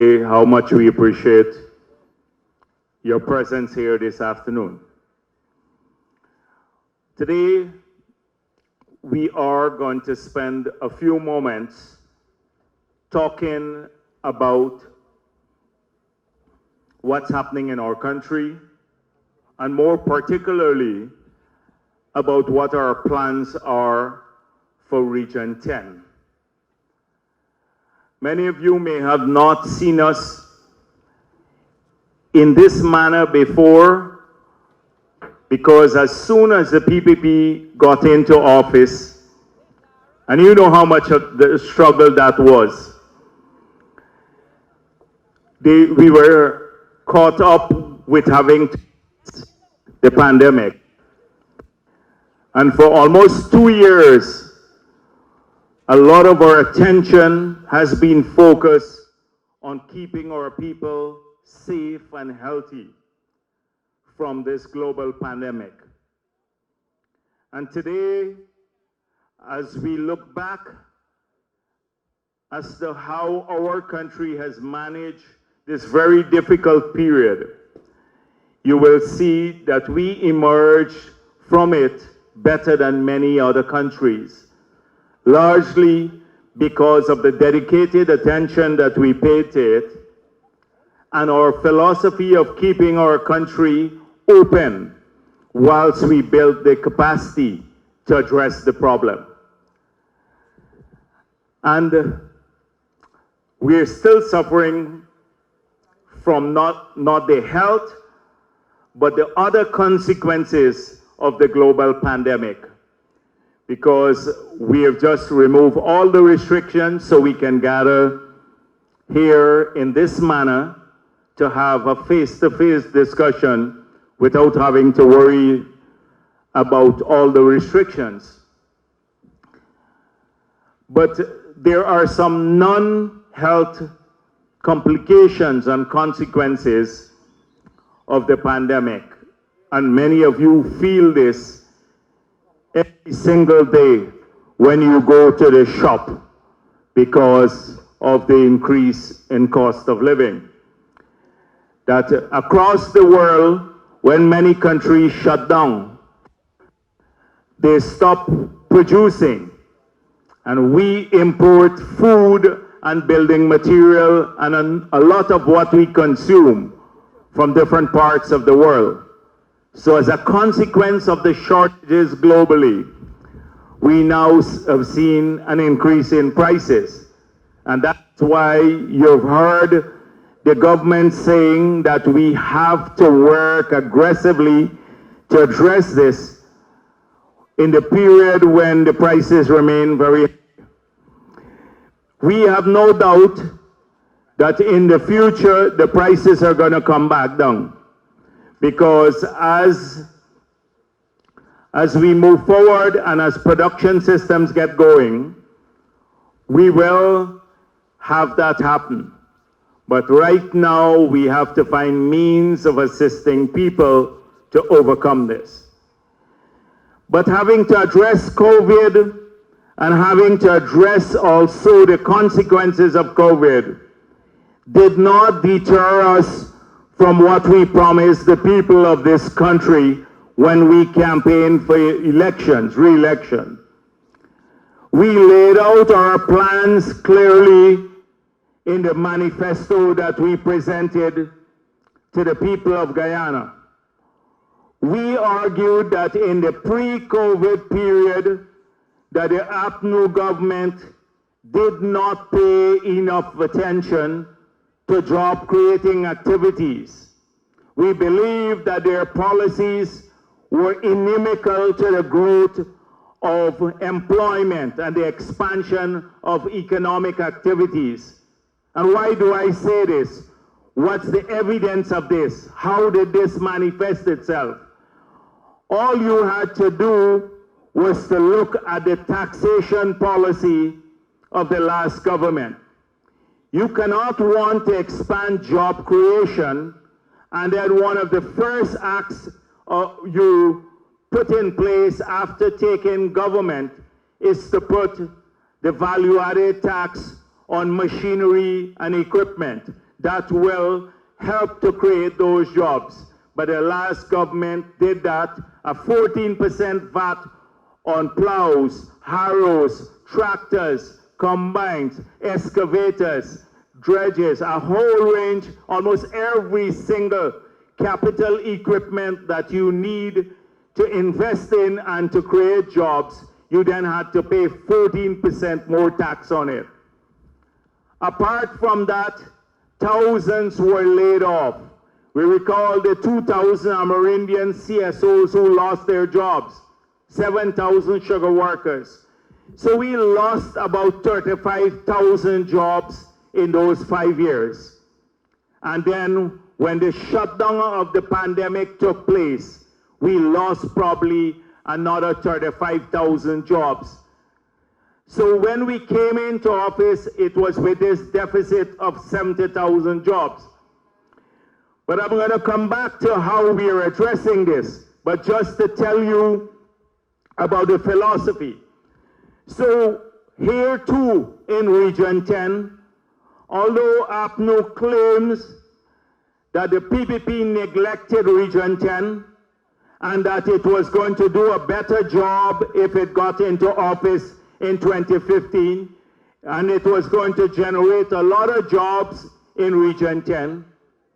how much we appreciate your presence here this afternoon. Today, we are going to spend a few moments talking about what's happening in our country, and more particularly about what our plans are for Region 10. Many of you may have not seen us in this manner before, because as soon as the PPP got into office, and you know how much of the struggle that was, we were caught up with having the pandemic. And for almost 2 years, a lot of our attention has been focused on keeping our people safe and healthy from this global pandemic. And today, as we look back as to how our country has managed this very difficult period, you will see that we emerge from it better than many other countries, largely because of the dedicated attention that we pay to it and our philosophy of keeping our country open whilst we build the capacity to address the problem. And we're still suffering from not the health, but the other consequences of the global pandemic, because we have just removed all the restrictions so we can gather here in this manner to have a face-to-face discussion without having to worry about all the restrictions. But there are some non-health complications and consequences of the pandemic, and many of you feel this every single day when you go to the shop because of the increase in cost of living. That across the world, when many countries shut down, they stop producing, and we import food and building material and a lot of what we consume from different parts of the world. So as a consequence of the shortages globally, we now have seen an increase in prices. And that's why you've heard the government saying that we have to work aggressively to address this in the period when the prices remain very high. We have no doubt that in the future the prices are going to come back down, because as we move forward and as production systems get going, we will have that happen. But right now we have to find means of assisting people to overcome this. But having to address COVID and having to address also the consequences of COVID did not deter us from what we promised the people of this country when we campaigned for elections, re-election. We laid out our plans clearly in the manifesto that we presented to the people of Guyana. We argued that in the pre-COVID period, that the APNU government did not pay enough attention to job creating activities. We believe that their policies were inimical to the growth of employment and the expansion of economic activities. And why do I say this? What's the evidence of this? How did this manifest itself? All you had to do was to look at the taxation policy of the last government. You cannot want to expand job creation and then one of the first acts you put in place after taking government is to put the value-added tax on machinery and equipment. that will help to create those jobs. But the last government did that, a 14% VAT on plows, harrows, tractors, combines, excavators, dredges, a whole range, almost every single capital equipment that you need to invest in and to create jobs, you then had to pay 14% more tax on it. Apart from that, thousands were laid off. We recall the 2,000 Amerindian CSOs who lost their jobs, 7,000 sugar workers. So we lost about 35,000 jobs in those 5 years. And then when the shutdown of the pandemic took place, we lost probably another 35,000 jobs. So when we came into office, it was with this deficit of 70,000 jobs. But I'm going to come back to how we are addressing this, but just to tell you about the philosophy. So here too in Region 10, although APNU claims that the PPP neglected Region 10 and that it was going to do a better job if it got into office in 2015, and it was going to generate a lot of jobs in Region 10,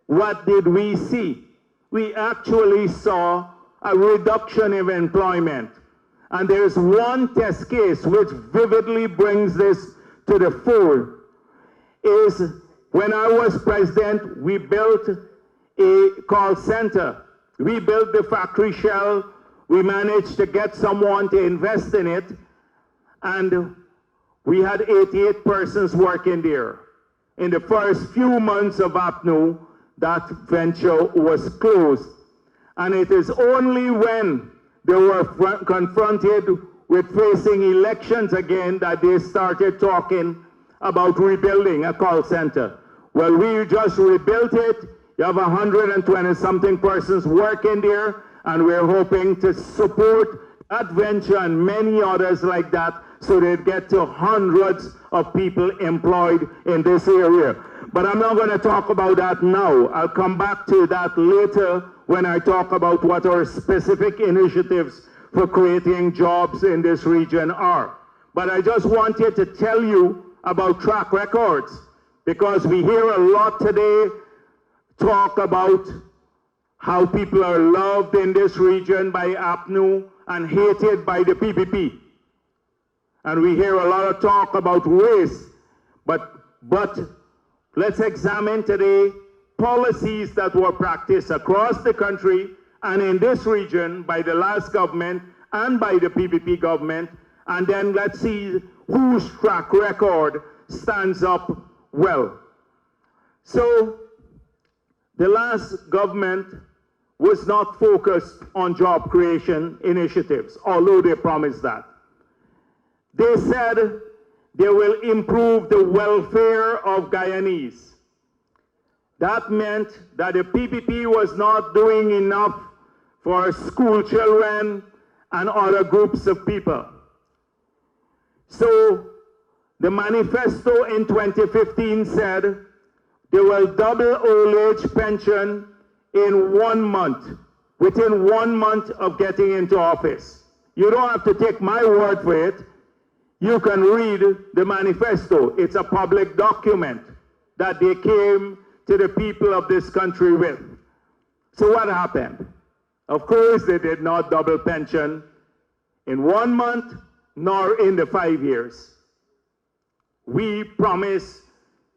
what did we see? We actually saw a reduction in employment. And there's one test case which vividly brings this to the fore, is when I was president, we built a call center. We built the factory shell. We managed to get someone to invest in it. And we had 88 persons working there. In the first few months of APNU, that venture was closed. And it is only when they were confronted with facing elections again that they started talking about rebuilding a call center. Well, we just rebuilt it. You have 120-something persons working there, and we're hoping to support that venture and many others like that so they'd get to hundreds of people employed in this area. But I'm not going to talk about that now. I'll come back to that later when I talk about what our specific initiatives for creating jobs in this region are. But I just wanted to tell you about track records, because we hear a lot today talk about how people are loved in this region by APNU and hated by the PPP. And we hear a lot of talk about race, but let's examine today policies that were practiced across the country and in this region by the last government and by the PPP government, and then let's see whose track record stands up well. So the last government was not focused on job creation initiatives, although they promised that. They said they will improve the welfare of Guyanese. That meant that the PPP was not doing enough for school children and other groups of people. So the manifesto in 2015 said they will double old age pension in 1 month, within 1 month of getting into office. You don't have to take my word for it. You can read the manifesto. It's a public document that they came to the people of this country with. So what happened? Of course, they did not double pension in 1 month, nor in the 5 years. We promised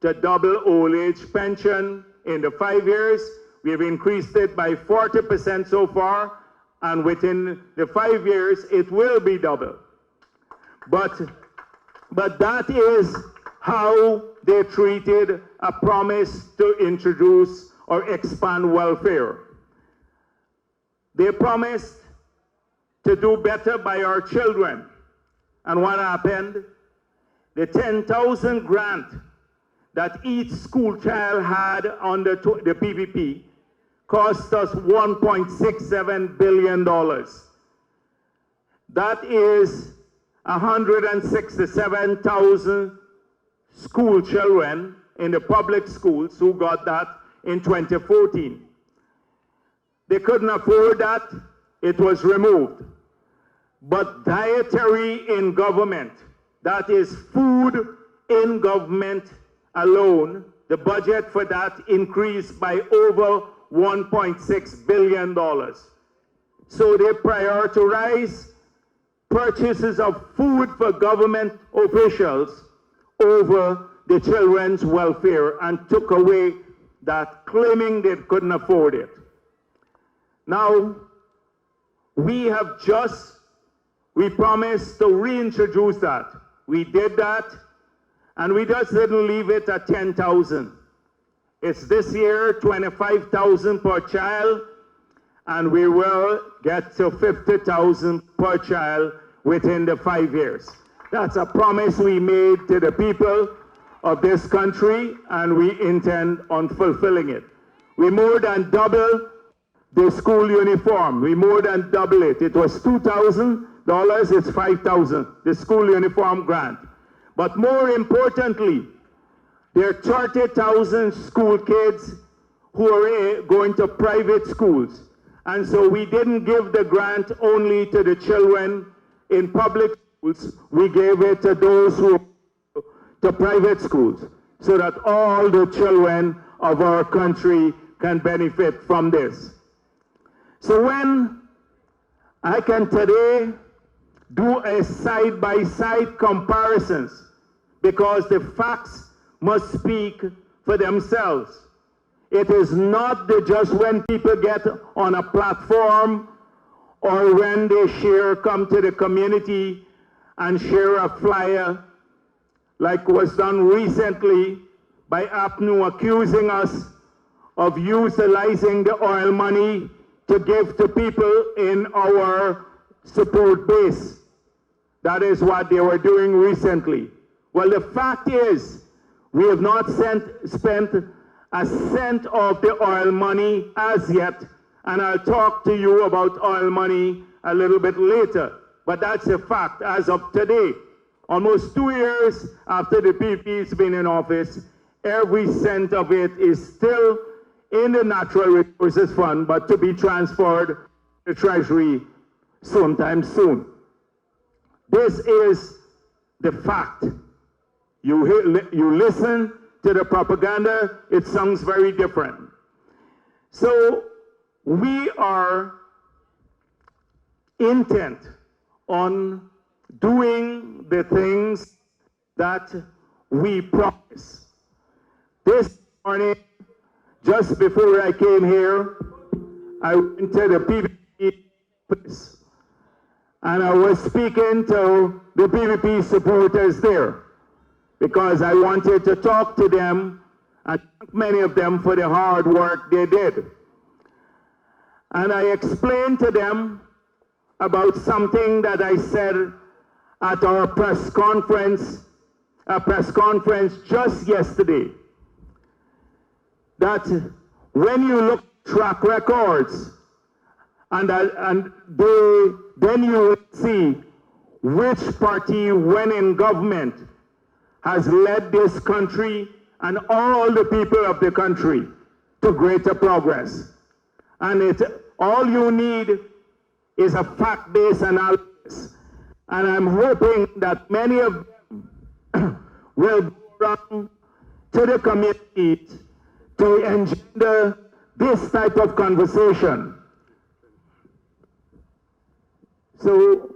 to double old age pension in the 5 years. We have increased it by 40% so far, and within the 5 years, it will be double. But that is how they treated a promise to introduce or expand welfare. They promised to do better by our children. And what happened? The 10,000 grant that each school child had under the PPP cost us $1.67 billion. That is 167,000 school children in the public schools who got that in 2014. They couldn't afford that, it was removed. But dietary in government, that is food in government alone, the budget for that increased by over $1.6 billion. So they prioritize purchases of food for government officials over the children's welfare and took away that, claiming they couldn't afford it. Now, we promised to reintroduce that. We did that, and we just didn't leave it at 10,000. It's this year, 25,000 per child, and we will get to 50,000 per child within the 5 years. That's a promise we made to the people of this country, and we intend on fulfilling it. We more than double the school uniform. We more than double it. It was $2,000, it's $5,000, the school uniform grant. But more importantly, there are 30,000 school kids who are going to private schools. And so we didn't give the grant only to the children in public schools, we gave it to those who are to private schools, so that all the children of our country can benefit from this. So when I can today do a side-by-side comparisons, because the facts must speak for themselves. It is not just when people get on a platform or when they come to the community and share a flyer, like was done recently by APNU accusing us of utilizing the oil money to give to people in our support base. That is what they were doing recently. Well, the fact is, we have not spent a cent of the oil money as yet, and I'll talk to you about oil money a little bit later. But that's a fact as of today. Almost 2 years after the PP's been in office, every cent of it is still in the Natural Resources Fund, but to be transferred to the Treasury sometime soon. This is the fact. You listen to the propaganda, it sounds very different. So we are intent on doing the things that we promise. This morning, just before I came here, I went to the PVP place, and I was speaking to the PVP supporters there, because I wanted to talk to them and thank many of them for the hard work they did. And I explained to them about something that I said at our press conference just yesterday, that when you look at track records, then you will see which party, when in government, has led this country and all the people of the country to greater progress. And all you need is a fact-based analysis. And I'm hoping that many of them will go around to the communities to engender this type of conversation. So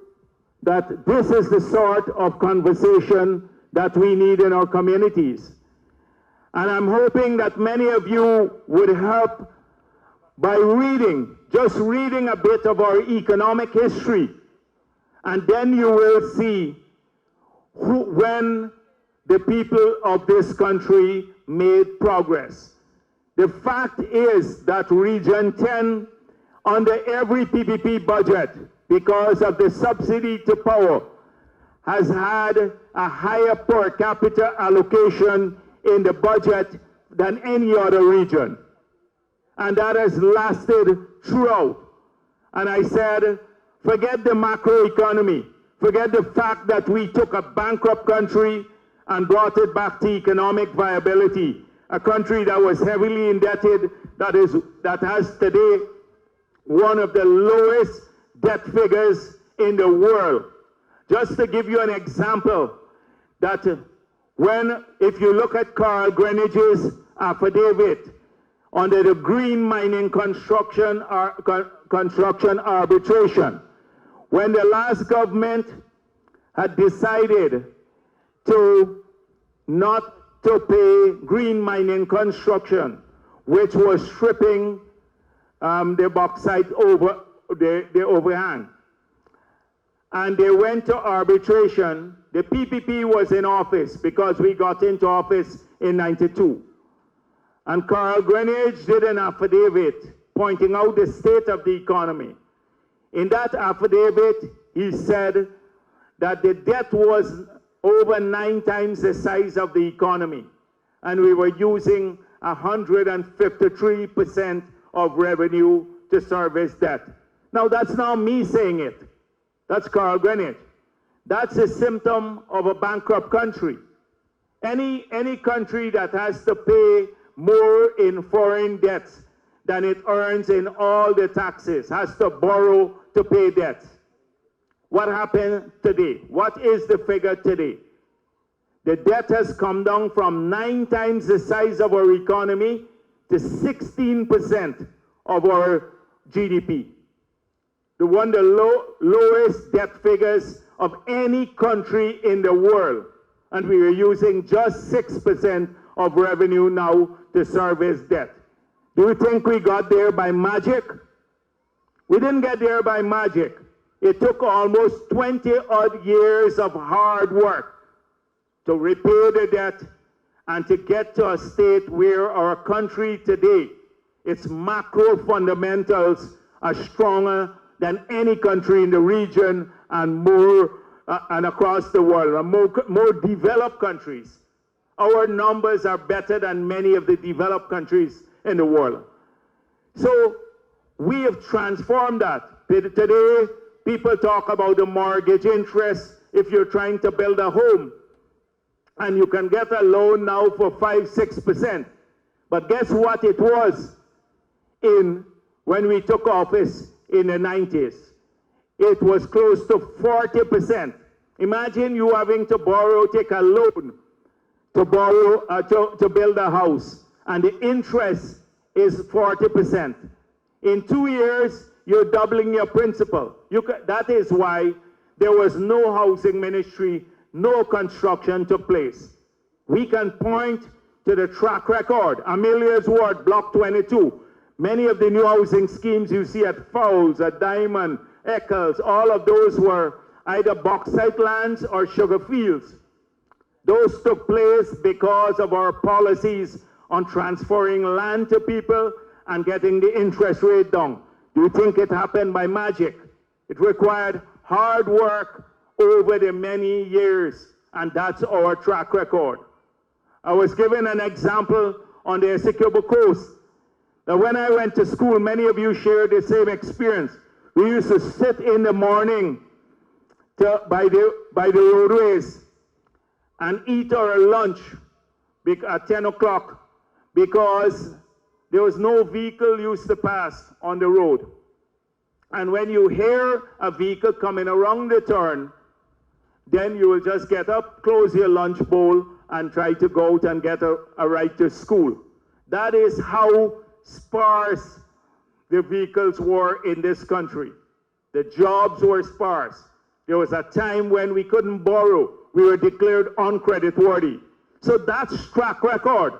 that this is the sort of conversation that we need in our communities. And I'm hoping that many of you would help by just reading a bit of our economic history. And then you will see when the people of this country made progress. The fact is that Region 10, under every PPP budget, because of the subsidy to power, has had a higher per capita allocation in the budget than any other region. And that has lasted throughout. And I said, forget the macroeconomy, forget the fact that we took a bankrupt country and brought it back to economic viability. A country that was heavily indebted, that has today one of the lowest debt figures in the world. Just to give you an example, that if you look at Carl Greenwich's affidavit under the green mining construction arbitration, when the last government had decided to not to pay green mining construction, which was stripping the bauxite over the overhang. And they went to arbitration. The PPP was in office because we got into office in '92. And Carl Greenwich did an affidavit pointing out the state of the economy. In that affidavit, he said that the debt was over 9 times the size of the economy, and we were using 153% of revenue to service debt. Now, that's not me saying it. That's Carl Greenwich. That's a symptom of a bankrupt country. Any country that has to pay more in foreign debts than it earns in all the taxes has to borrow to pay debts. What happened today? What is the figure today? The debt has come down from 9 times the size of our economy to 16% of our GDP. The lowest debt figures of any country in the world. And we are using just 6% of revenue now to service debt. Do you think we got there by magic? We didn't get there by magic. It took almost 20-odd years of hard work to repay the debt and to get to a state where our country today, its macro fundamentals are stronger than any country in the region and and across the world, and more developed countries. Our numbers are better than many of the developed countries in the world. So we have transformed that. Today, people talk about the mortgage interest if you're trying to build a home. And you can get a loan now for 5–6%. But guess what it was when we took office in the 90s? It was close to 40%. Imagine you having to take a loan to build a house, and the interest is 40%. In 2 years, you're doubling your principal. That is why there was no housing ministry, no construction took place. We can point to the track record. Amelia's Ward, Block 22. Many of the new housing schemes you see at Fowles, at Diamond, Eccles, all of those were either bauxite lands or sugar fields. Those took place because of our policies on transferring land to people and getting the interest rate down. Do you think it happened by magic? It required hard work over the many years, and that's our track record. I was given an example on the Essequibo Coast. Now, when I went to school, many of you shared the same experience. We used to sit in the morning by the roadways and eat our lunch at 10 o'clock because there was no vehicle used to pass on the road. And when you hear a vehicle coming around the turn, then you will just get up, close your lunch bowl, and try to go out and get a ride to school. That is how sparse the vehicles were in this country. The jobs were sparse. There was a time when we couldn't borrow. We were declared uncreditworthy. So that's track record.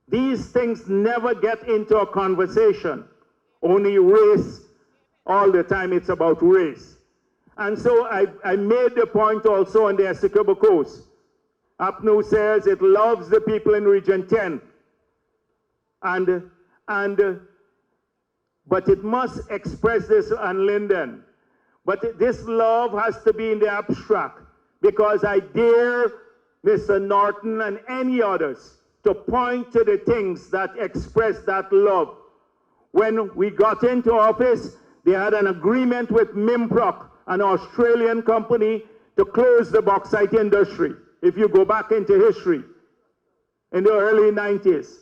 These things never get into a conversation. Only race. All the time it's about race. And so I made the point also on the Essequibo Coast. APNU says it loves the people in Region 10. But it must express this on Linden. But this love has to be in the abstract, because I dare Mr. Norton and any others to point to the things that express that love. When we got into office, they had an agreement with Mimproc, an Australian company, to close the bauxite industry. if you go back into history, in the early 90s.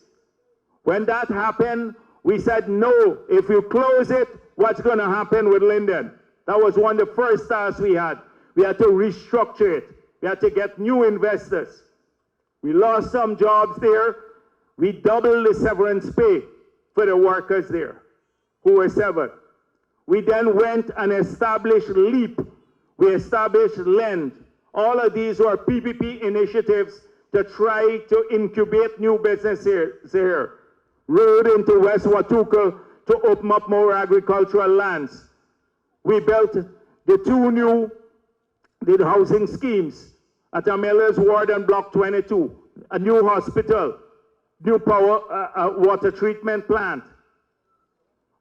When that happened, we said, no, if you close it, what's going to happen with Linden? That was one of the first tasks we had. We had to restructure it. We had to get new investors. We lost some jobs there. We doubled the severance pay for the workers there who were severed. We then went and established LEAP. We established Linden. All of these were PPP initiatives to try to incubate new businesses here. Road into West Watooka to open up more agricultural lands. We built the two new housing schemes at Miller's Ward and Block 22, a new hospital, new water treatment plant.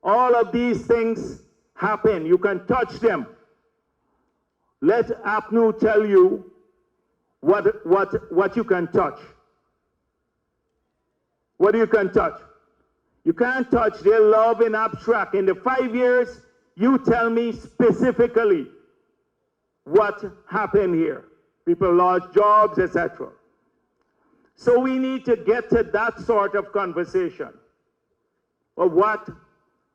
All of these things happen. You can touch them. Let APNU tell you what you can touch. What you can touch? You can't touch their love in abstract. In the 5 years, you tell me specifically what happened here. People lost jobs, etc. So we need to get to that sort of conversation of what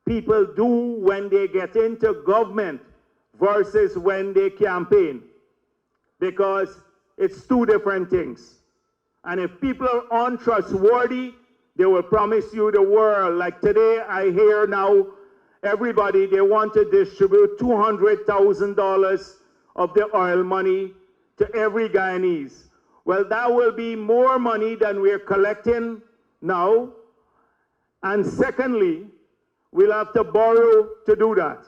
people do when they get into government versus when they campaign, because it's two different things. And if people are untrustworthy, they will promise you the world. Like today, I hear now everybody, they want to distribute $200,000 of the oil money to every Guyanese. Well, that will be more money than we're collecting now. And secondly, we'll have to borrow to do that.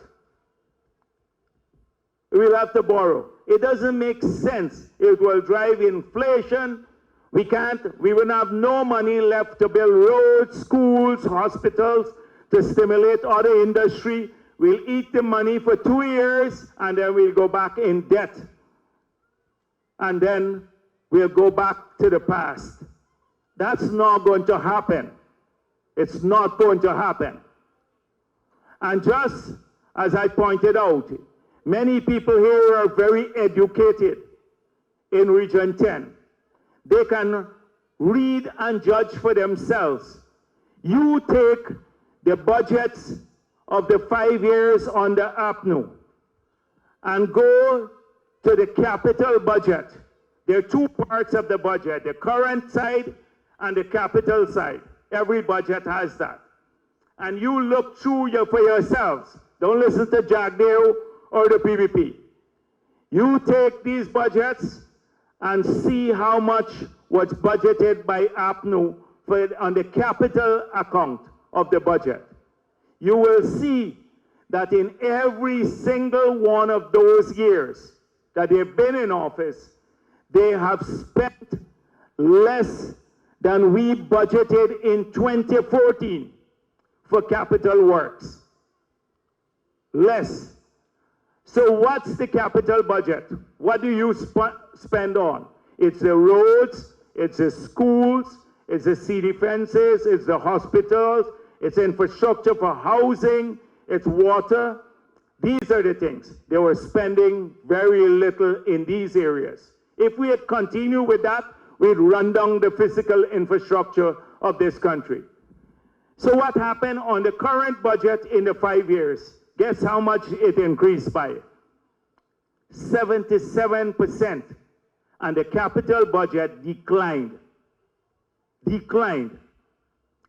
We'll have to borrow. It doesn't make sense. It will drive inflation. We will have no money left to build roads, schools, hospitals, to stimulate other industry. We'll eat the money for 2 years, and then we'll go back in debt. And then we'll go back to the past. That's not going to happen. It's not going to happen. And just as I pointed out, many people here are very educated in Region 10. They can read and judge for themselves. You take the budgets of the 5 years under APNU and go to the capital budget. There are two parts of the budget, the current side and the capital side. Every budget has that. And you look through for yourselves. Don't listen to Jagdeo or the PPP. You take these budgets and see how much was budgeted by APNU on the capital account of the budget. You will see that in every single one of those years that they've been in office, they have spent less than we budgeted in 2014 for capital works. Less. So what's the capital budget? What do you spend on? It's the roads, it's the schools, it's the city fences, it's the hospitals, it's infrastructure for housing, it's water. These are the things. They were spending very little in these areas. If we had continued with that, we'd run down the physical infrastructure of this country. So what happened on the current budget in the 5 years? Guess how much it increased by? 77%. And the capital budget declined. Declined.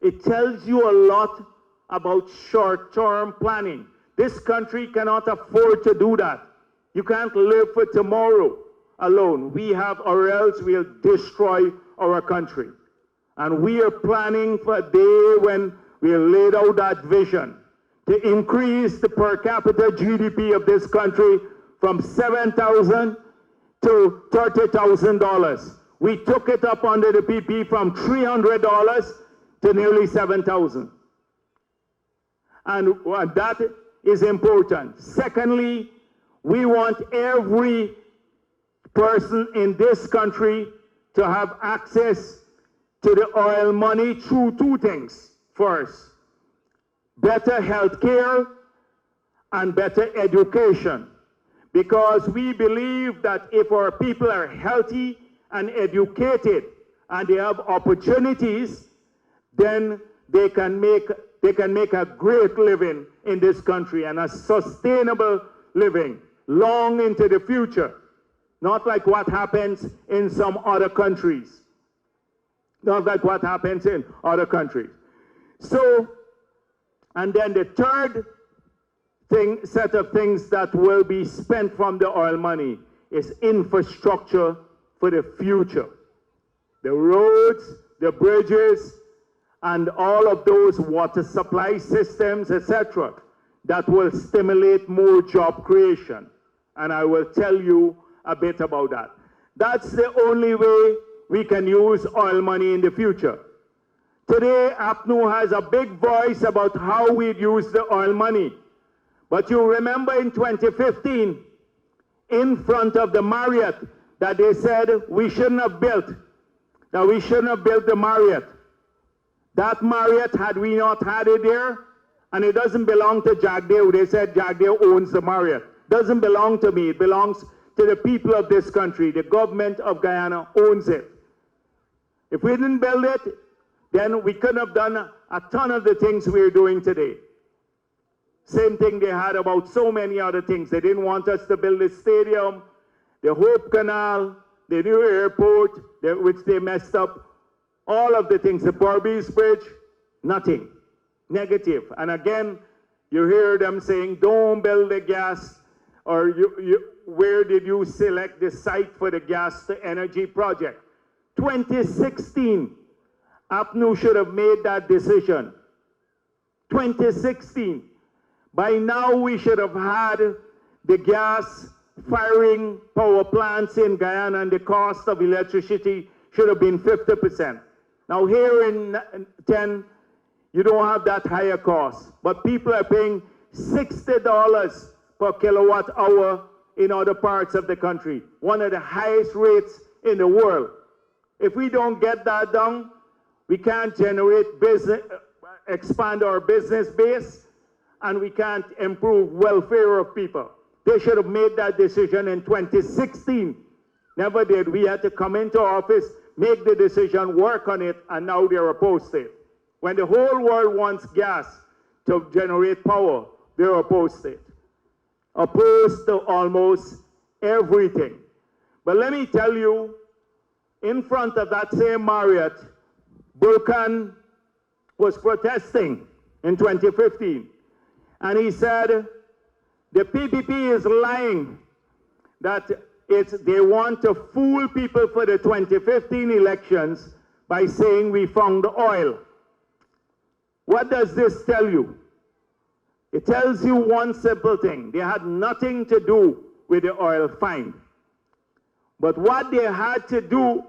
It tells you a lot about short-term planning. This country cannot afford to do that. You can't live for tomorrow alone. We have, or else we'll destroy our country. And we are planning for a day when we'll lay out that vision to increase the per capita GDP of this country from $7,000 to $30,000. We took it up under the PP from $300 to nearly $7,000. And that is important. Secondly, we want every person in this country to have access to the oil money through two things. First, better health care and better education. Because we believe that if our people are healthy and educated and they have opportunities, then they can make a great living in this country and a sustainable living long into the future. Not like what happens in some other countries. Not like what happens in other countries. So, and then the third set of things that will be spent from the oil money is infrastructure for the future. The roads, the bridges, and all of those water supply systems, etc., that will stimulate more job creation. And I will tell you a bit about that. That's the only way we can use oil money in the future. Today, APNU has a big voice about how we'd use the oil money. But you remember in 2015, in front of the Marriott, that they said we shouldn't have built, that we shouldn't have built the Marriott. That Marriott, had we not had it there, and it doesn't belong to Jagdeo. They said Jagdeo owns the Marriott. Doesn't belong to me. It belongs to the people of this country. The government of Guyana owns it. If we didn't build it, then we couldn't have done a ton of the things we're doing today. Same thing they had about so many other things. They didn't want us to build the stadium, the Hope Canal, the new airport, which they messed up. All of the things, the Barbies Bridge, nothing, negative. And again, you hear them saying, don't build the gas, or where did you select the site for the gas to energy project? 2016, APNU should have made that decision. 2016. By now we should have had the gas firing power plants in Guyana, and the cost of electricity should have been 50%. Now here in 10, you don't have that higher cost, but people are paying $60 per kilowatt hour in other parts of the country, one of the highest rates in the world. If we don't get that done, we can't generate business, expand our business base, and we can't improve welfare of people. They should have made that decision in 2016. Never did. We had to come into office, make the decision, work on it, and now they're opposed to it. When the whole world wants gas to generate power, they're opposed to it. Opposed to almost everything. But let me tell you, in front of that same Marriott, Burkan was protesting in 2015. And he said, the PPP is lying, that they want to fool people for the 2015 elections by saying we found oil. What does this tell you? It tells you one simple thing. They had nothing to do with the oil find. But what they had to do,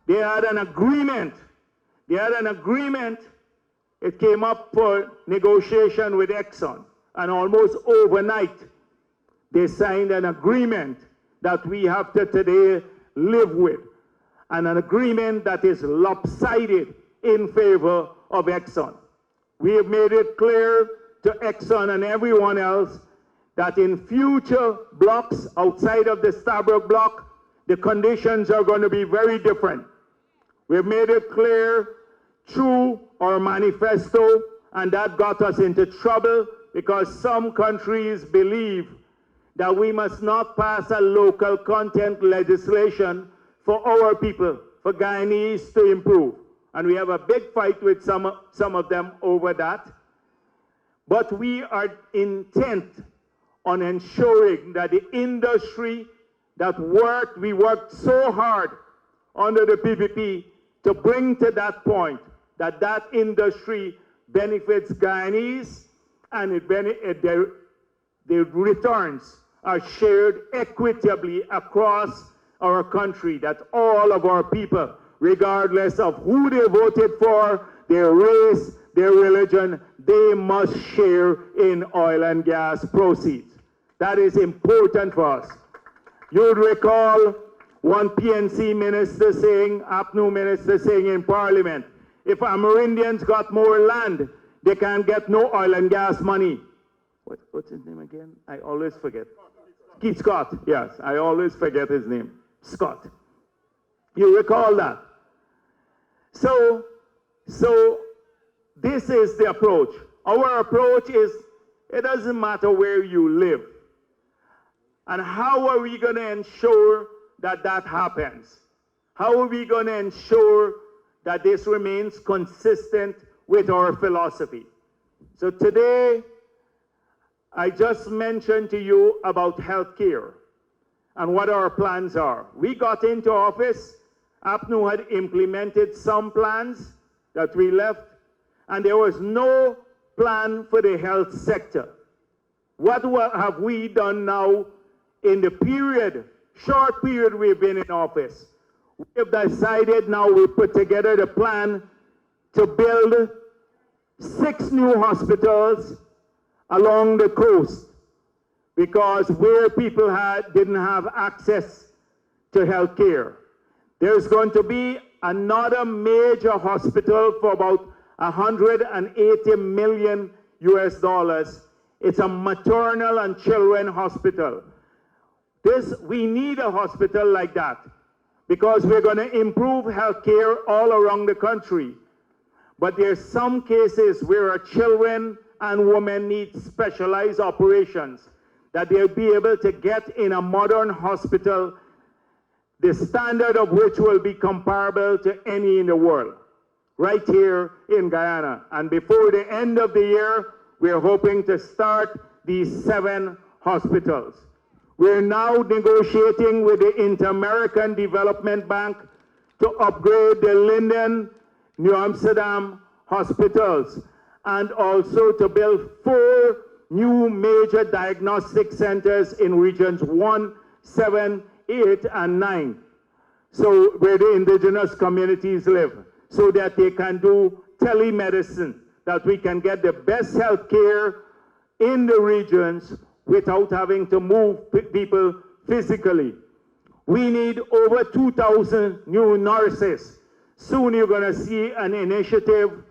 they had an agreement. They had an agreement. It came up for negotiation with Exxon. And almost overnight, they signed an agreement that we have to today live with. And an agreement that is lopsided in favor of Exxon. We have made it clear to Exxon and everyone else that in future blocks outside of the Stabroek block, the conditions are going to be very different. We've made it clear through our manifesto, and that got us into trouble because some countries believe that we must not pass a local content legislation for our people, for Guyanese to improve. And we have a big fight with some of them over that. But we are intent on ensuring that the industry that we worked so hard under the PPP to bring to that point, that that industry benefits Guyanese and the returns are shared equitably across our country, that all of our people, regardless of who they voted for, their race, their religion, they must share in oil and gas proceeds. That is important for us. You'd recall one PNC minister saying, APNU minister saying in Parliament, if Amerindians got more land, they can get no oil and gas money. What's his name again? I always forget. Keith Scott, yes, I always forget his name. Scott. You recall that? So this is the approach. Our approach is, it doesn't matter where you live. And how are we going to ensure that that happens? How are we going to ensure that this remains consistent with our philosophy? So today, I just mentioned to you about healthcare and what our plans are. We got into office, APNU had implemented some plans that we left, and there was no plan for the health sector. What have we done now in the short period we've been in office? We've decided now we put together the plan to build 6 new hospitals along the coast, because where people didn't have access to health care. There's going to be another major hospital for about $180 million US. It's a maternal and children hospital. We need a hospital like that because we're going to improve health care all around the country. But there's some cases where our children and women need specialized operations that they'll be able to get in a modern hospital, the standard of which will be comparable to any in the world, right here in Guyana. And before the end of the year, we're hoping to start these 7 hospitals. We're now negotiating with the Inter-American Development Bank to upgrade the Linden, New Amsterdam hospitals, and also to build 4 new major diagnostic centers in regions 1, 7, 8, and 9. So where the indigenous communities live, so that they can do telemedicine, that we can get the best health care in the regions without having to move people physically. We need over 2,000 new nurses. Soon you're going to see an initiative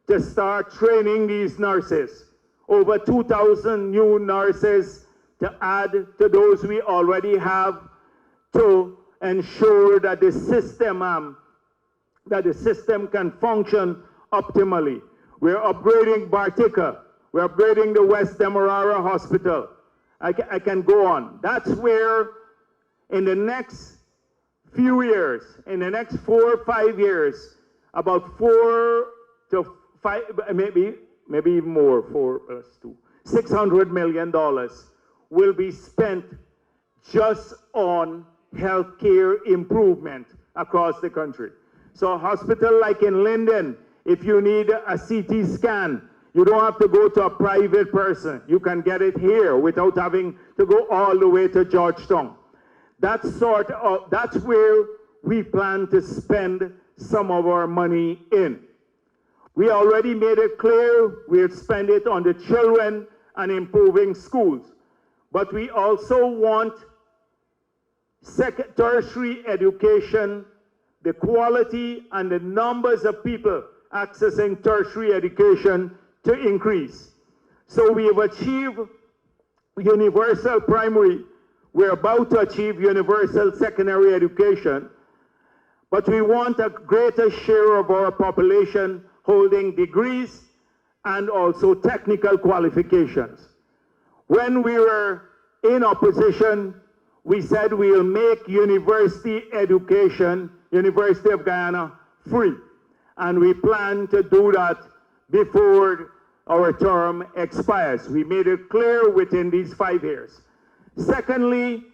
to start training these nurses. Over 2,000 new nurses to add to those we already have to ensure that the system can function optimally. We're upgrading Bartica. We're upgrading the West Demerara Hospital. I can go on. That's where in the next few years, in the next 4 or 5 years, about 4 to 5, maybe even more, 4 plus 2, $600 million will be spent just on healthcare improvement across the country. So a hospital like in Linden, if you need a CT scan, you don't have to go to a private person. You can get it here without having to go all the way to Georgetown. That's where we plan to spend some of our money in. We already made it clear we'll spend it on the children and improving schools. But we also want tertiary education, the quality and the numbers of people accessing tertiary education to increase. So we have achieved universal primary. We're about to achieve universal secondary education. But we want a greater share of our population holding degrees and also technical qualifications. When we were in opposition, we said we'll make university education, University of Guyana, free. And we plan to do that before our term expires. We made it clear within these 5 years. Secondly,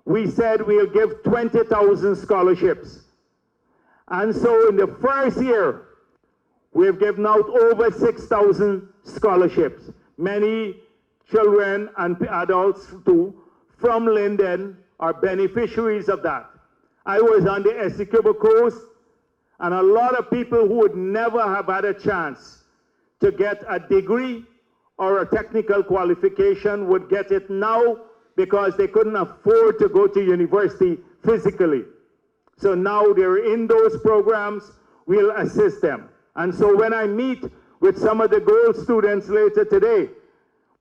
we said we'll give 20,000 scholarships. And so in the first year, we've given out over 6,000 scholarships. Many children and adults too from Linden are beneficiaries of that. I was on the Essequibo coast, and a lot of people who would never have had a chance to get a degree or a technical qualification would get it now because they couldn't afford to go to university physically. So now they're in those programs, we'll assist them. And so when I meet with some of the gold students later today,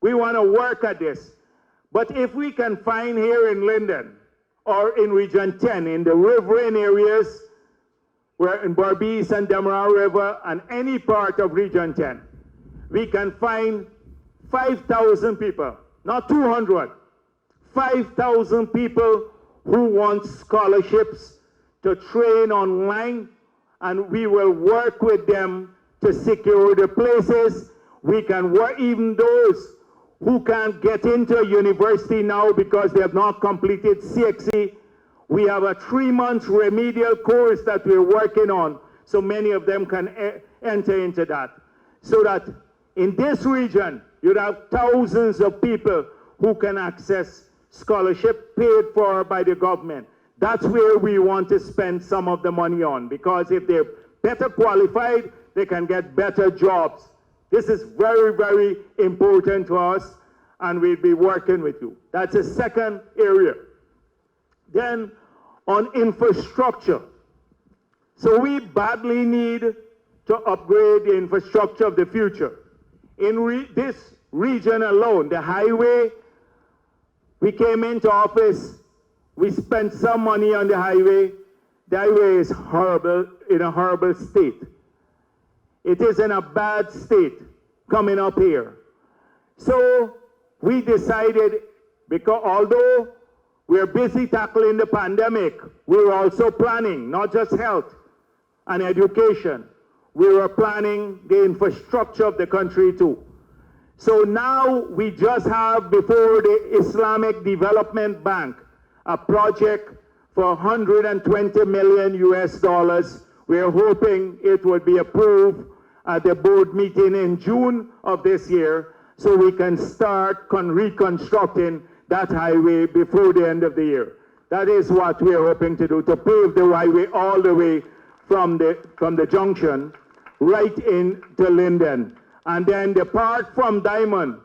we want to work at this. But if we can find here in Linden or in Region 10, in the riverine areas, where in Berbice and Demerara River and any part of Region 10, we can find 5,000 people, not 200, 5,000 people who want scholarships to train online, and we will work with them to secure the places. We can work even those who can't get into a university now because they have not completed CXC. We have a 3-month remedial course that we're working on, so many of them can enter into that. So that in this region, you'd have thousands of people who can access scholarship paid for by the government. That's where we want to spend some of the money on, because if they're better qualified, they can get better jobs. This is very, very important to us, and we'll be working with you. That's a second area. Then on infrastructure. So we badly need to upgrade the infrastructure of the future. In this region alone, the highway, we came into office, we spent some money on the highway. The highway is horrible, in a horrible state. It is in a bad state coming up here. So we decided, because although we're busy tackling the pandemic, we're also planning, not just health and education. We were planning the infrastructure of the country too. So now we just have before the Islamic Development Bank a project for $120 million US. We're hoping it will be approved at the board meeting in June of this year, so we can start reconstructing that highway before the end of the year. That is what we are hoping to do, to pave the highway all the way from the junction right into Linden. And then the part from Diamond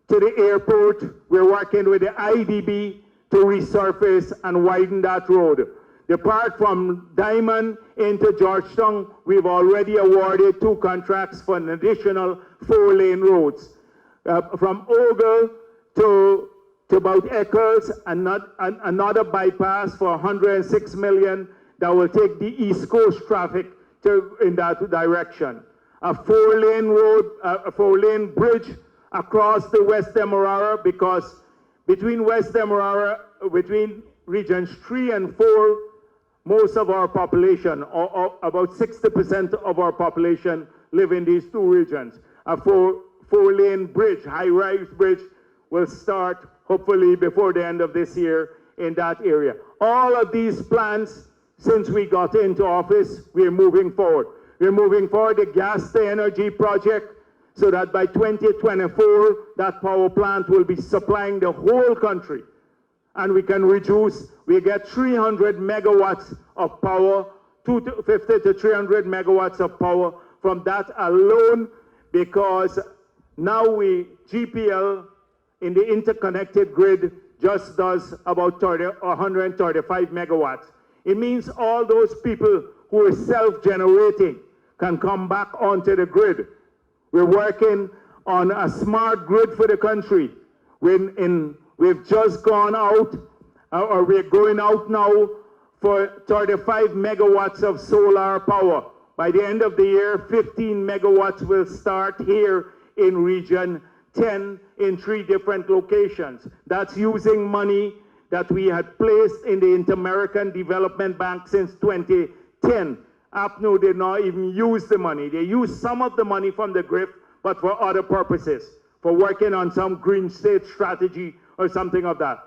to the airport, we're working with the IDB to resurface and widen that road. The part from Diamond into Georgetown, we've already awarded 2 contracts for an additional 4-lane roads. From Ogle to about Eccles, another bypass for $106 million that will take the East Coast traffic in that direction. A 4-lane road, a 4-lane bridge across the West Demerara, because between West Demerara, between regions 3 and 4, most of our population, or about 60% of our population, live in these 2 regions. A 4-lane bridge, high-rise bridge, will start hopefully before the end of this year in that area. All of these plans, since we got into office, we're moving forward. We're moving forward the gas to energy project, so that by 2024, that power plant will be supplying the whole country. And we can reduce, we get 300 megawatts of power, 250 to 300 megawatts of power from that alone, because now GPL in the interconnected grid just does about 135 megawatts. It means all those people who are self-generating can come back onto the grid. We're working on a smart grid for the country. We've just gone out, or we're going out now for 35 megawatts of solar power. By the end of the year, 15 megawatts will start here in Region 10 in 3 different locations. That's using money that we had placed in the Inter-American Development Bank since 2010. APNO did not even use the money. They used some of the money from the GRIF, but for other purposes, for working on some green state strategy or something of that,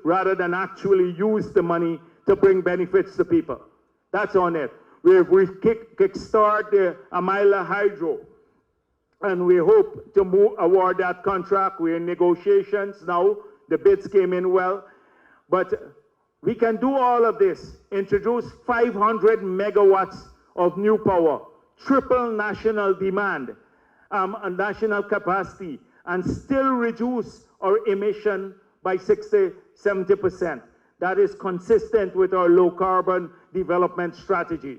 rather than actually use the money to bring benefits to people. That's on it. We've kickstart the Amila Hydro, and we hope to award that contract. We're in negotiations now. The bids came in well, but we can do all of this, introduce 500 megawatts of new power, triple national demand, and national capacity, and still reduce our emission by 60–70%. That is consistent with our low carbon development strategy.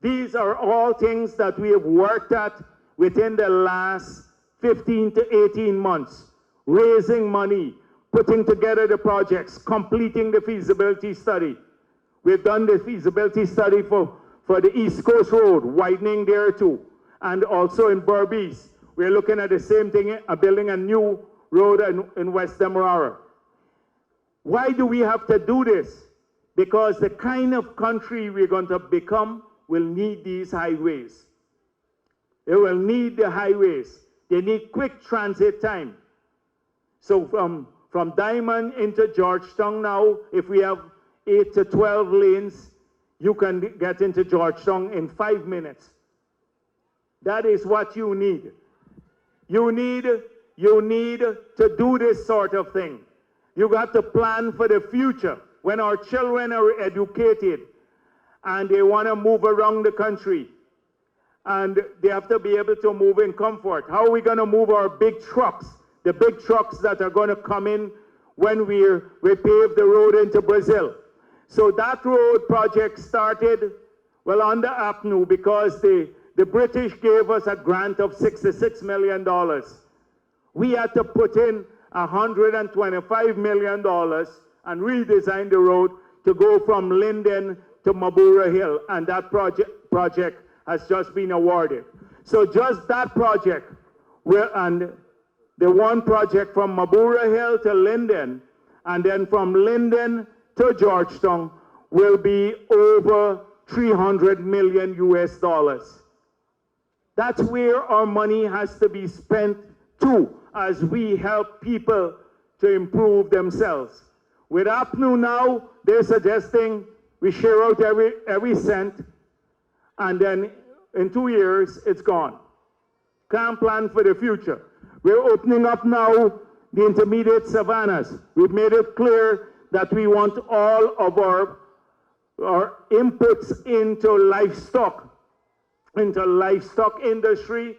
These are all things that we have worked at within the last 15 to 18 months, raising money, putting together the projects, completing the feasibility study. We've done the feasibility study for for the East Coast Road, widening there too. And also in Berbice, we're looking at the same thing, building a new road in West Demerara. Why do we have to do this? Because the kind of country we're going to become will need these highways. They will need the highways. They need quick transit time. So from Diamond into Georgetown now, if we have 8 to 12 lanes, you can get into Georgetown in 5 minutes. That is what you need. You need to do this sort of thing. You got to plan for the future. When our children are educated and they want to move around the country, and they have to be able to move in comfort. How are we going to move our big trucks? The big trucks that are going to come in when we pave the road into Brazil. So that road project started, well, under APNU because the British gave us a grant of $66 million. We had to put in $125 million and redesign the road to go from Linden to Mabura Hill, and that project has just been awarded. So just that project, and the one project from Mabura Hill to Linden, and then from Linden to Georgetown will be over 300 million US dollars. That's where our money has to be spent too, as we help people to improve themselves. With APNU now, they're suggesting we share out every cent, and then in 2 years, it's gone. Can't plan for the future. We're opening up now the intermediate savannas. We've made it clear that we want all of our inputs into livestock industry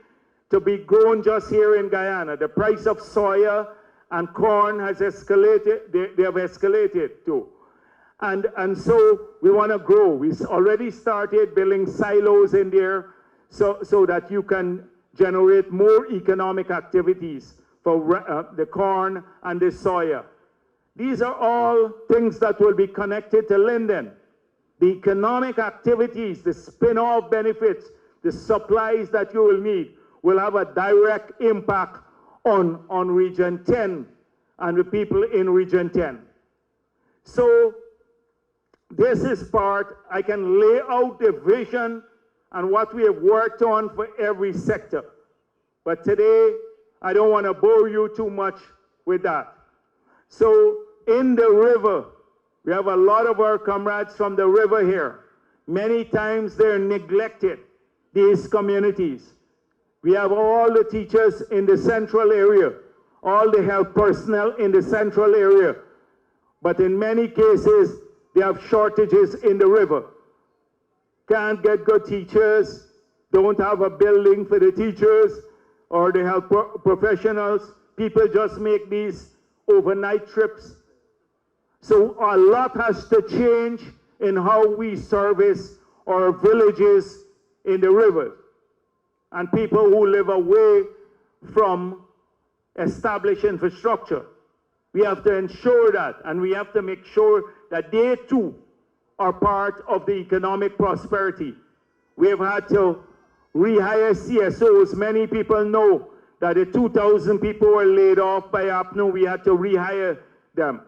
to be grown just here in Guyana. The price of soya and corn has escalated, they have escalated too. And so we want to grow. We already started building silos in there so that you can generate more economic activities for the corn and the soya. These are all things that will be connected to Linden. The economic activities, the spin-off benefits, the supplies that you will need will have a direct impact on Region 10 and the people in Region 10. So this is part, I can lay out the vision and what we have worked on for every sector. But today, I don't want to bore you too much with that. So in the river, we have a lot of our comrades from the river here. Many times they're neglected, these communities. We have all the teachers in the central area, all the health personnel in the central area. But in many cases, they have shortages in the river. Can't get good teachers, don't have a building for the teachers or the health professionals. People just make these overnight trips. So a lot has to change in how we service our villages in the rivers and people who live away from established infrastructure. We have to ensure that, and we have to make sure that they too are part of the economic prosperity. We have had to rehire CSOs. Many people know that the 2,000 people were laid off by APNU. We had to rehire them.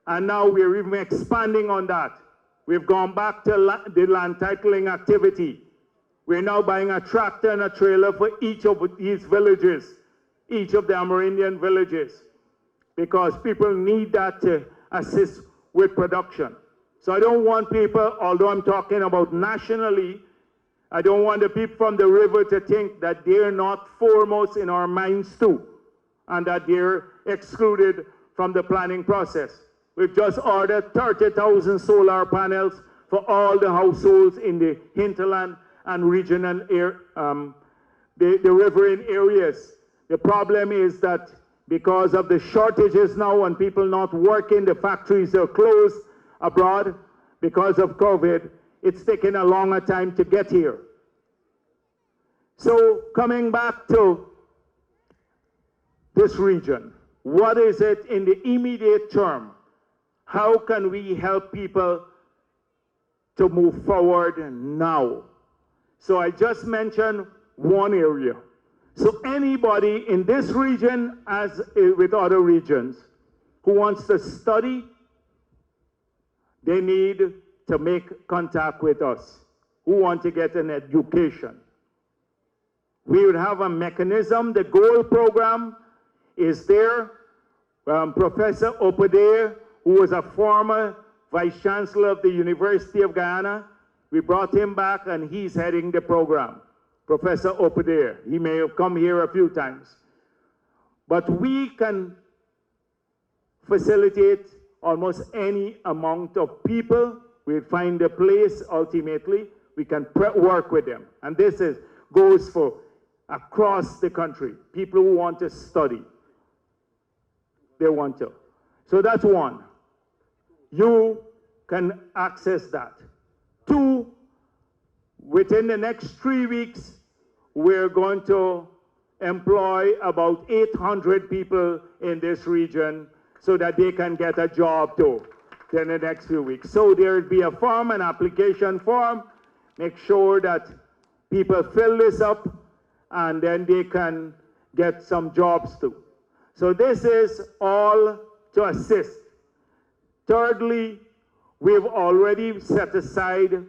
And now we're even expanding on that. We've gone back to the land titling activity. We're now buying a tractor and a trailer for each of these villages, each of the Amerindian villages, because people need that to assist with production. So I don't want people, although I'm talking about nationally, I don't want the people from the river to think that they're not foremost in our minds too, and that they're excluded from the planning process. We've just ordered 30,000 solar panels for all the households in the hinterland and regional the riverine areas. The problem is that because of the shortages now and people not working, the factories are closed abroad because of COVID, it's taken a longer time to get here. So coming back to this region, what is it in the immediate term? How can we help people to move forward now. So I just mentioned one area. So anybody in this region, as with other regions, who wants to study, they need to make contact with us, who want to get an education. We would have a mechanism. The GOAL program is there. Professor Opede, who was a former Vice Chancellor of the University of Guyana, we brought him back and he's heading the program. Professor Opede, he may have come here a few times. But we can facilitate almost any amount of people. We find a place ultimately. We can work with them. And this goes for across the country. People who want to study. They want to. So that's one. You can access that. Two, within the next 3 weeks, we're going to employ about 800 people in this region so that they can get a job too in the next few weeks. So there will be a form, an application form. Make sure that people fill this up and then they can get some jobs too. So this is all to assist. Thirdly, we've already set aside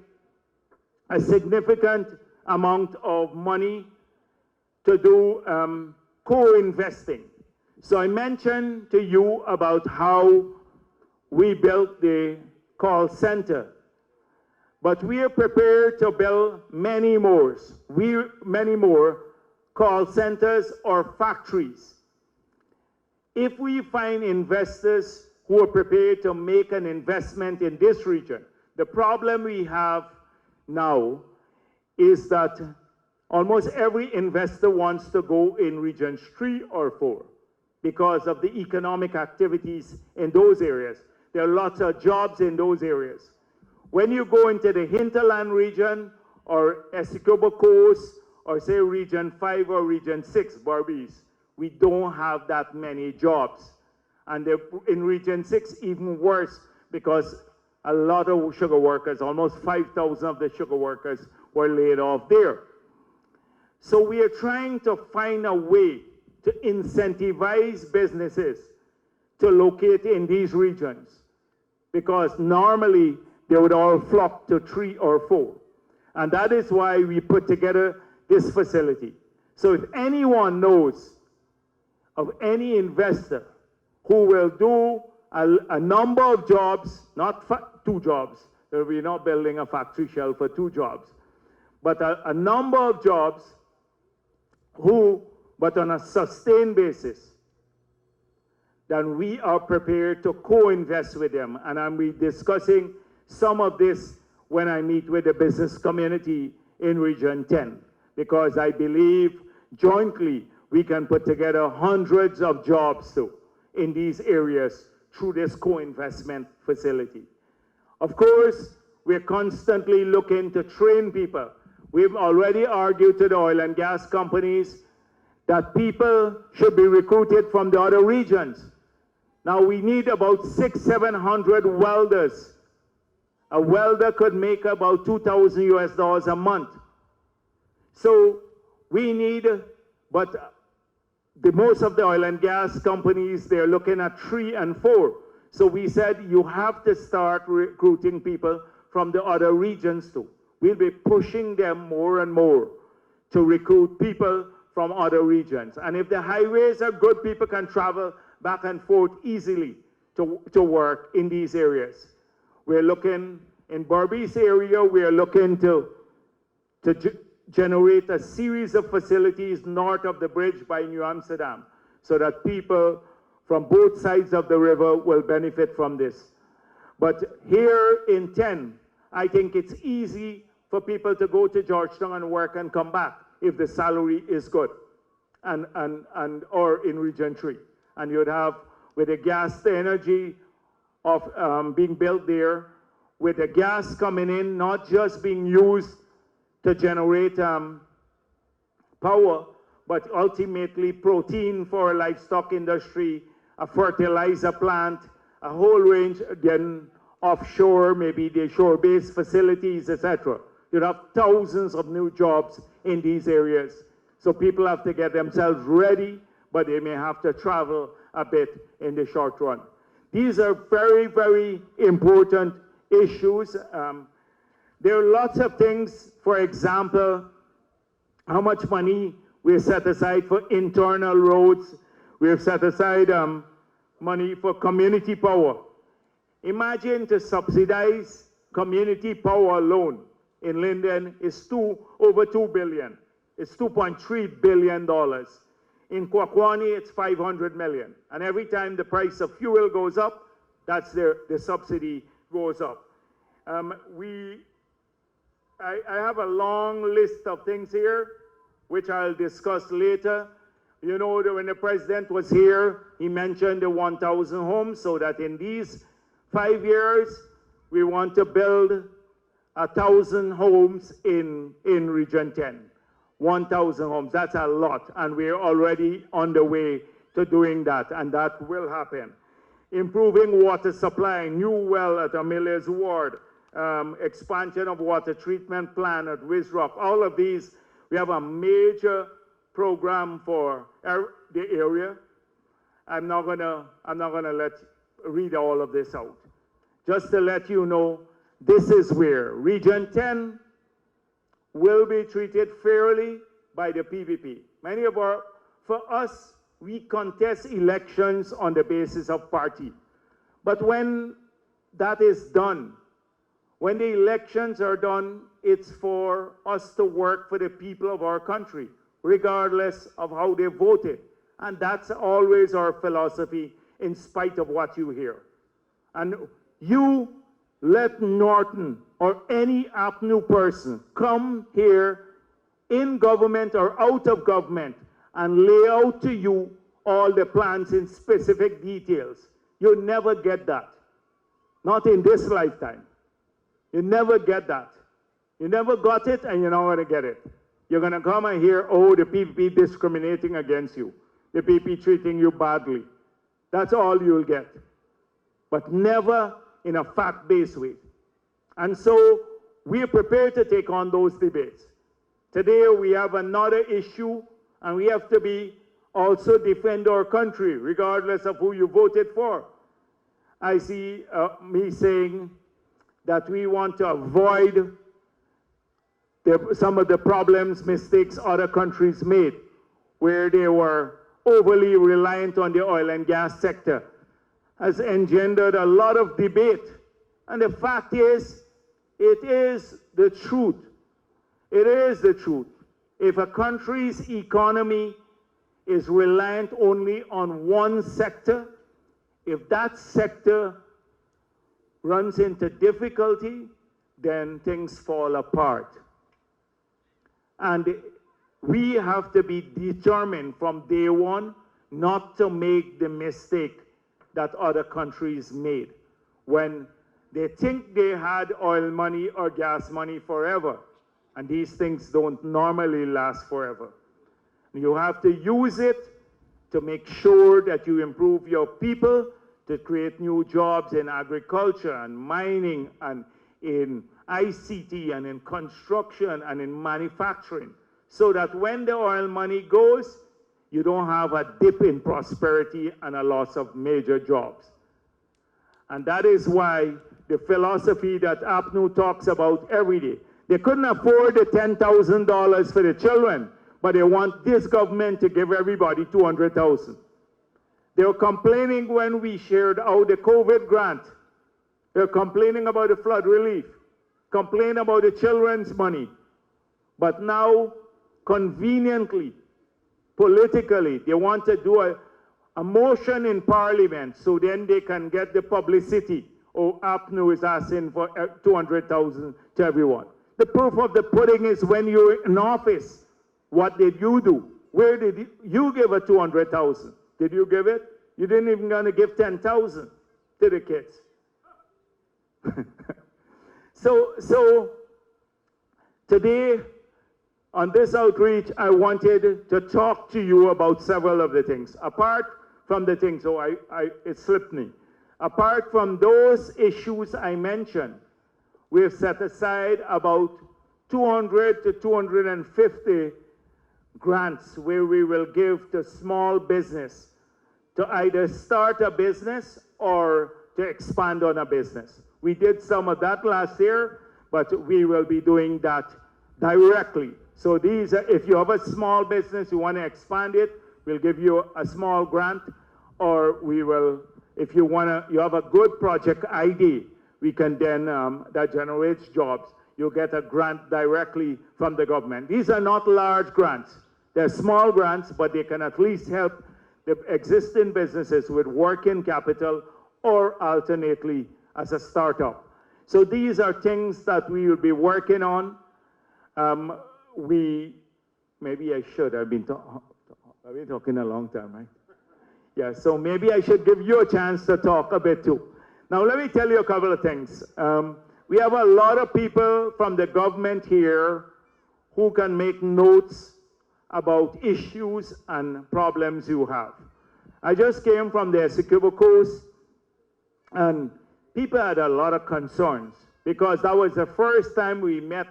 a significant amount of money to do co-investing. So I mentioned to you about how we built the call center, but we are prepared to build many more call centers or factories. If we find investors who are prepared to make an investment in this region, the problem we have now is that almost every investor wants to go in regions 3 or 4 because of the economic activities in those areas. There are lots of jobs in those areas. When you go into the hinterland region or Essequibo Coast or say region 5 or region 6, Barbies, we don't have that many jobs. And in region 6, even worse, because a lot of sugar workers, almost 5,000 of the sugar workers were laid off there. So we are trying to find a way to incentivize businesses to locate in these regions, because normally they would all flock to 3 or 4. And that is why we put together this facility. So if anyone knows of any investor who will do a number of jobs, not 2 jobs, we're not building a factory shell for 2 jobs, but a number of jobs but on a sustained basis, then we are prepared to co-invest with them. And I'll be discussing some of this when I meet with the business community in Region 10, because I believe jointly we can put together hundreds of jobs too in these areas through this co-investment facility. Of course, we're constantly looking to train people. We've already argued to the oil and gas companies that people should be recruited from the other regions. Now we need about 600-700 welders. A welder could make about $2,000 US a month. So we need, but most of the oil and gas companies, they're looking at 3 and 4. So we said you have to start recruiting people from the other regions too. We'll be pushing them more and more to recruit people from other regions. And if the highways are good, people can travel back and forth easily to work in these areas. We're looking, in Berbice area, we are looking to generate a series of facilities north of the bridge by New Amsterdam, so that people from both sides of the river will benefit from this. But here in 10, I think it's easy for people to go to Georgetown and work and come back if the salary is good, or in Region 3. And you'd have, with the gas, the energy of being built there, with the gas coming in, not just being used to generate power, but ultimately protein for livestock industry, a fertilizer plant, a whole range, then offshore, maybe the shore-based facilities, etc. You'd have thousands of new jobs in these areas. So people have to get themselves ready, but they may have to travel a bit in the short run. These are very, very important issues. There are lots of things, for example, how much money we set aside for internal roads. We have set aside money for community power. Imagine to subsidize community power alone in Linden is over $2 billion. It's $2.3 billion. In Kwakwani, it's $500 million. And every time the price of fuel goes up, that's the subsidy goes up. I have a long list of things here, which I'll discuss later. You know that when the president was here, he mentioned the 1,000 homes, so that in these 5 years, we want to build 1,000 homes in Region 10. 1,000 homes, that's a lot, and we're already on the way to doing that, and that will happen. Improving water supply, new well at Amelia's Ward, expansion of water treatment plant at Wisrock, all of these, we have a major program for the area. I'm not gonna read all of this out. Just to let you know, this is where Region 10 will be treated fairly by the PVP. For us, we contest elections on the basis of party. But when that is done, when the elections are done, it's for us to work for the people of our country, regardless of how they voted. And that's always our philosophy, in spite of what you hear. And you let Norton or any APNU person come here in government or out of government and lay out to you all the plans in specific details. You'll never get that. Not in this lifetime. You never get that. You never got it, and you're not going to get it. You're going to come and hear, oh, the PPP discriminating against you. The PPP treating you badly. That's all you'll get. But never in a fact-based way. And so we are prepared to take on those debates. Today we have another issue, and we have to also defend our country, regardless of who you voted for. I see me saying that we want to avoid some of the problems, mistakes other countries made, where they were overly reliant on the oil and gas sector, has engendered a lot of debate. And the fact is, it is the truth. It is the truth. If a country's economy is reliant only on one sector, if that sector runs into difficulty, then things fall apart. And we have to be determined from day one not to make the mistake that other countries made when they think they had oil money or gas money forever. And these things don't normally last forever. You have to use it to make sure that you improve your people, to create new jobs in agriculture and mining and in ICT and in construction and in manufacturing, so that when the oil money goes, you don't have a dip in prosperity and a loss of major jobs. And that is why the philosophy that APNU talks about every day. They couldn't afford the $10,000 for the children, but they want this government to give everybody $200,000. They were complaining when we shared out the COVID grant. They were complaining about the flood relief, complaining about the children's money. But now, conveniently, politically, they want to do a motion in Parliament so then they can get the publicity. Oh, APNU is asking for $200,000 to everyone. The proof of the pudding is when you're in office. What did you do? Where did you give a $200,000? Did you give it? You didn't even gonna give $10,000 to the kids. So today on this outreach, I wanted to talk to you about several of the things. Apart from the things, it slipped me. Apart from those issues I mentioned, we have set aside about 200 to 250 grants where we will give to small business to either start a business or to expand on a business. We did some of that last year, but we will be doing that directly. So these are, if you have a small business, you want to expand it, we'll give you a small grant, or we will, if you want to, you have a good project ID, we can then, that generates jobs, you'll get a grant directly from the government. These are not large grants. They're small grants, but they can at least help the existing businesses with working capital or alternately as a startup. So these are things that we will be working on. Maybe I should, I've been talking a long time, right? Yeah, so maybe I should give you a chance to talk a bit too. Now let me tell you a couple of things. We have a lot of people from the government here who can make notes about issues and problems you have. I just came from the Essequibo Coast, and people had a lot of concerns because that was the first time we met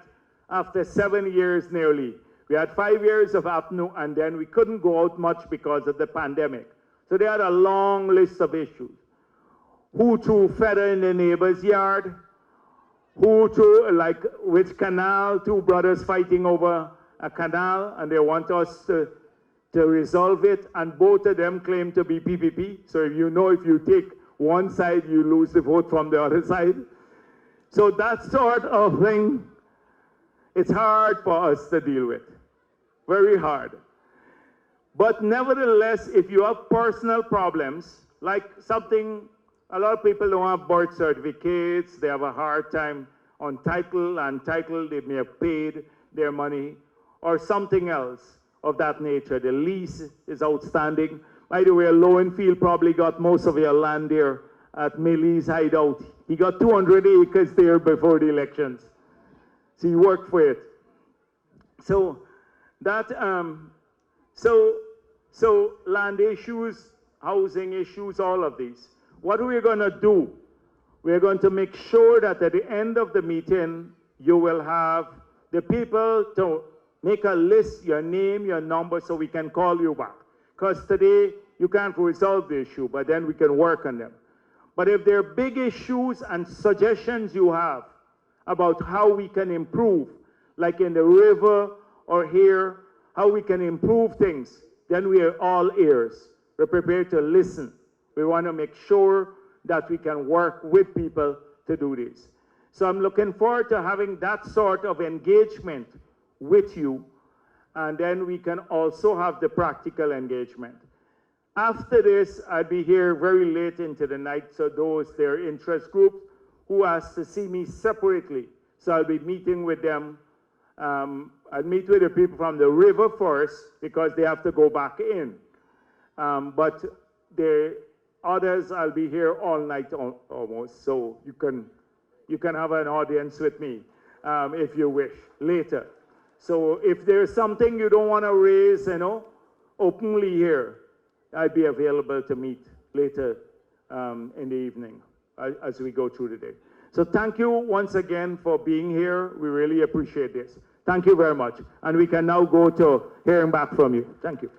after 7 years nearly. We had 5 years of apnea, and then we couldn't go out much because of the pandemic. So they had a long list of issues. Who threw feather in the neighbor's yard? Who threw, like, which canal? Two brothers fighting over a canal, and they want us to resolve it, and both of them claim to be PPP. So if you take one side, you lose the vote from the other side. So that sort of thing, it's hard for us to deal with, very hard. But nevertheless, if you have personal problems, like something, a lot of people don't have birth certificates, they have a hard time on title, and title they may have paid their money, or something else of that nature. The lease is outstanding. By the way, Lowenfield probably got most of your land there at Millie's hideout. He got 200 acres there before the elections. So he worked for it. So that, so land issues, housing issues, all of these. What we're gonna do, we're going to make sure that at the end of the meeting, you will have the people to make a list, your name, your number, so we can call you back. Because today, you can't resolve the issue, but then we can work on them. But if there are big issues and suggestions you have about how we can improve, like in the river or here, how we can improve things, then we are all ears. We're prepared to listen. We want to make sure that we can work with people to do this. So I'm looking forward to having that sort of engagement with you, and then we can also have the practical engagement. After this, I'll be here very late into the night, so those, their interest groups who ask to see me separately, so I'll be meeting with them. I'll meet with the people from the river first, because they have to go back in. But the others, I'll be here all night almost, so you can have an audience with me if you wish, later. So if there's something you don't want to raise, openly here, I'd be available to meet later in the evening as we go through the day. So thank you once again for being here. We really appreciate this. Thank you very much. And we can now go to hearing back from you. Thank you.